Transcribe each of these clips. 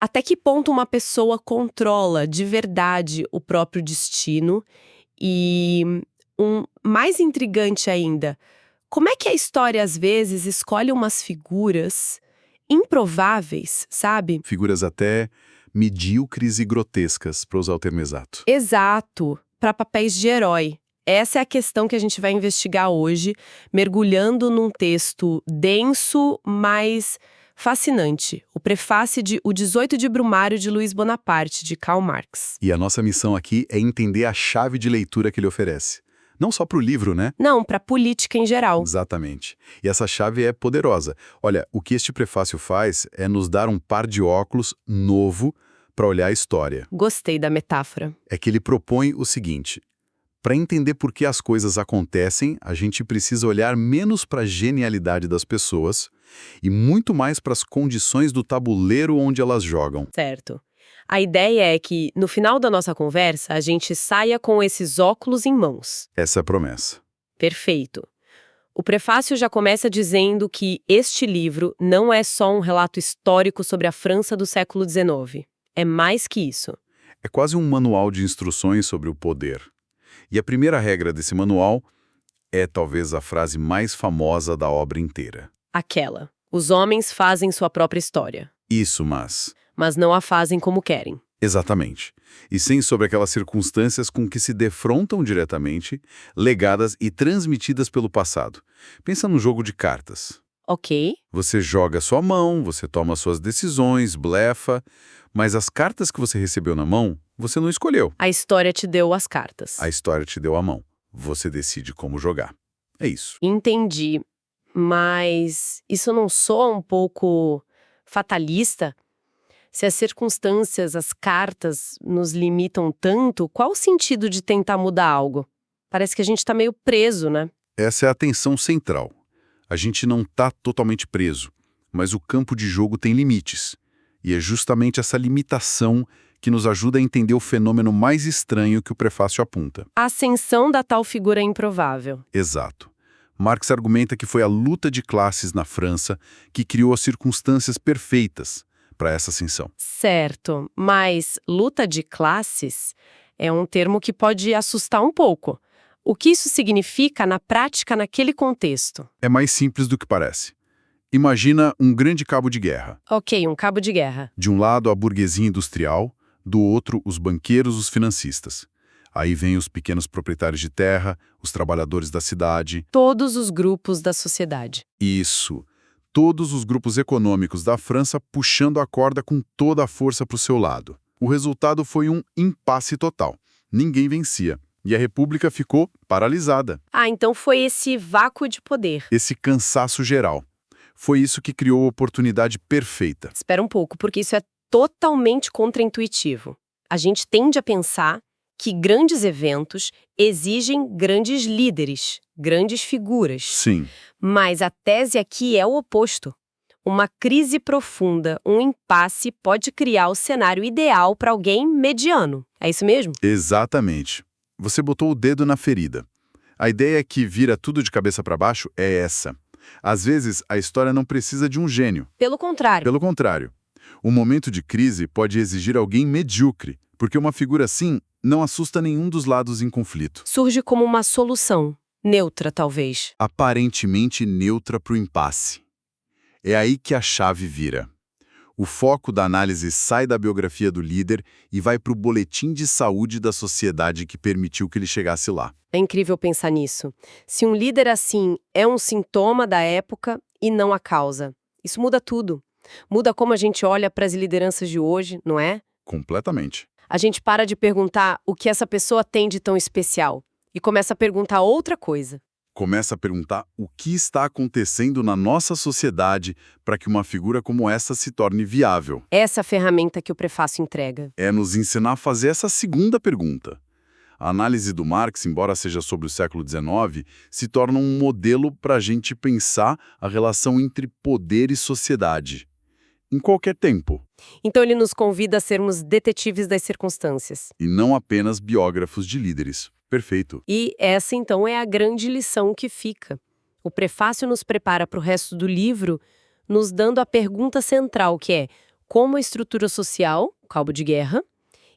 Até que ponto uma pessoa controla de verdade o próprio destino? E mais intrigante ainda, como é que a história às vezes escolhe umas figuras improváveis, sabe? Figuras até medíocres e grotescas, para usar o termo exato. Exato, para papéis de herói. Essa é a questão que a gente vai investigar hoje, mergulhando num texto denso, mas fascinante. O prefácio de O 18 de Brumário de Luiz Bonaparte, de Karl Marx. E a nossa missão aqui é entender a chave de leitura que ele oferece. Não só para o livro, né? Não, para política em geral. Exatamente. E essa chave é poderosa. Olha, o que este prefácio faz é nos dar um par de óculos novo para olhar a história. Gostei da metáfora. É que ele propõe o seguinte: para entender por que as coisas acontecem, a gente precisa olhar menos para a genialidade das pessoas e muito mais para as condições do tabuleiro onde elas jogam. Certo. A ideia é que, no final da nossa conversa, a gente saia com esses óculos em mãos. Essa é a promessa. Perfeito. O prefácio já começa dizendo que este livro não é só um relato histórico sobre a França do século XIX. É mais que isso. É quase um manual de instruções sobre o poder. E a primeira regra desse manual é talvez a frase mais famosa da obra inteira. Aquela: os homens fazem sua própria história, Isso, mas não a fazem como querem. exatamente. E sem sobre aquelas circunstâncias com que se defrontam diretamente, legadas e transmitidas pelo passado. Pensa no jogo de cartas. Ok? Você joga sua mão, você toma suas decisões, blefa, mas as cartas que você recebeu na mão, você não escolheu. A história te deu as cartas. A história te deu a mão. Você decide como jogar. É isso. Entendi. Mas isso não soa um pouco fatalista? Se as circunstâncias, as cartas, nos limitam tanto, qual o sentido de tentar mudar algo? Parece que a gente está meio preso, né? Essa é a tensão central. A gente não está totalmente preso, mas o campo de jogo tem limites. E é justamente essa limitação que nos ajuda a entender o fenômeno mais estranho que o prefácio apunta. A ascensão da tal figura improvável. Exato. Marx argumenta que foi a luta de classes na França que criou as circunstâncias perfeitas para essa ascensão. Certo, mas luta de classes é um termo que pode assustar um pouco. O que isso significa na prática naquele contexto? É mais simples do que parece. Imagina um grande cabo de guerra. Ok, um cabo de guerra. De um lado, a burguesia industrial, do outro, os banqueiros, os financistas. Aí vem os pequenos proprietários de terra, os trabalhadores da cidade. Todos os grupos da sociedade. Isso. Todos os grupos econômicos da França puxando a corda com toda a força para o seu lado. O resultado foi um impasse total. Ninguém vencia. E a República ficou paralisada. Ah, então foi esse vácuo de poder. Esse cansaço geral. Foi isso que criou a oportunidade perfeita. Espera um pouco, porque isso é totalmente contraintuitivo. A gente tende a pensar que grandes eventos exigem grandes líderes, grandes figuras. Sim. Mas a tese aqui é o oposto. Uma crise profunda, um impasse pode criar o cenário ideal para alguém mediano. É isso mesmo? Exatamente. Você botou o dedo na ferida. A ideia que vira tudo de cabeça para baixo é essa. Às vezes, a história não precisa de um gênio. Pelo contrário. Pelo contrário. O momento de crise pode exigir alguém medíocre, porque uma figura assim não assusta nenhum dos lados em conflito. Surge como uma solução, neutra talvez. Aparentemente neutra para o impasse. É aí que a chave vira. O foco da análise sai da biografia do líder e vai para o boletim de saúde da sociedade que permitiu que ele chegasse lá. É incrível pensar nisso. Se um líder assim é um sintoma da época e não a causa, isso muda tudo. Muda como a gente olha para as lideranças de hoje, não é? Completamente. A gente para de perguntar o que essa pessoa tem de tão especial e começa a perguntar outra coisa. Começa a perguntar o que está acontecendo na nossa sociedade para que uma figura como essa se torne viável. Essa é a ferramenta que o prefácio entrega. É nos ensinar a fazer essa segunda pergunta. A análise do Marx, embora seja sobre o século XIX, se torna um modelo para a gente pensar a relação entre poder e sociedade. Em qualquer tempo. Então ele nos convida a sermos detetives das circunstâncias. E não apenas biógrafos de líderes. Perfeito. E essa, então, é a grande lição que fica. O prefácio nos prepara para o resto do livro, nos dando a pergunta central, que é: como a estrutura social, o cabo de guerra,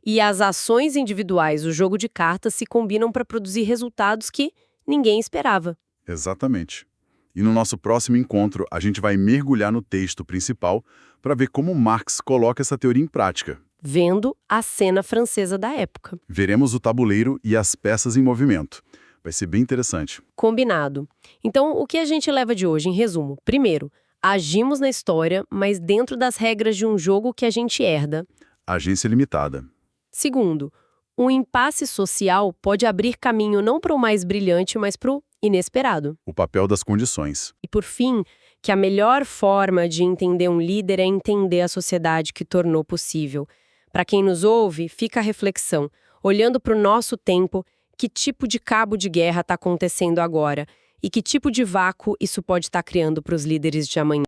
e as ações individuais, o jogo de cartas, se combinam para produzir resultados que ninguém esperava. Exatamente. E no nosso próximo encontro, a gente vai mergulhar no texto principal para ver como Marx coloca essa teoria em prática. Vendo a cena francesa da época. Veremos o tabuleiro e as peças em movimento. Vai ser bem interessante. Combinado. Então, o que a gente leva de hoje, em resumo? Primeiro, agimos na história, mas dentro das regras de um jogo que a gente herda. Agência limitada. Segundo, um impasse social pode abrir caminho não para o mais brilhante, mas para o inesperado. O papel das condições. E por fim, que a melhor forma de entender um líder é entender a sociedade que tornou possível. Para quem nos ouve, fica a reflexão. Olhando para o nosso tempo, que tipo de cabo de guerra está acontecendo agora? E que tipo de vácuo isso pode estar criando para os líderes de amanhã?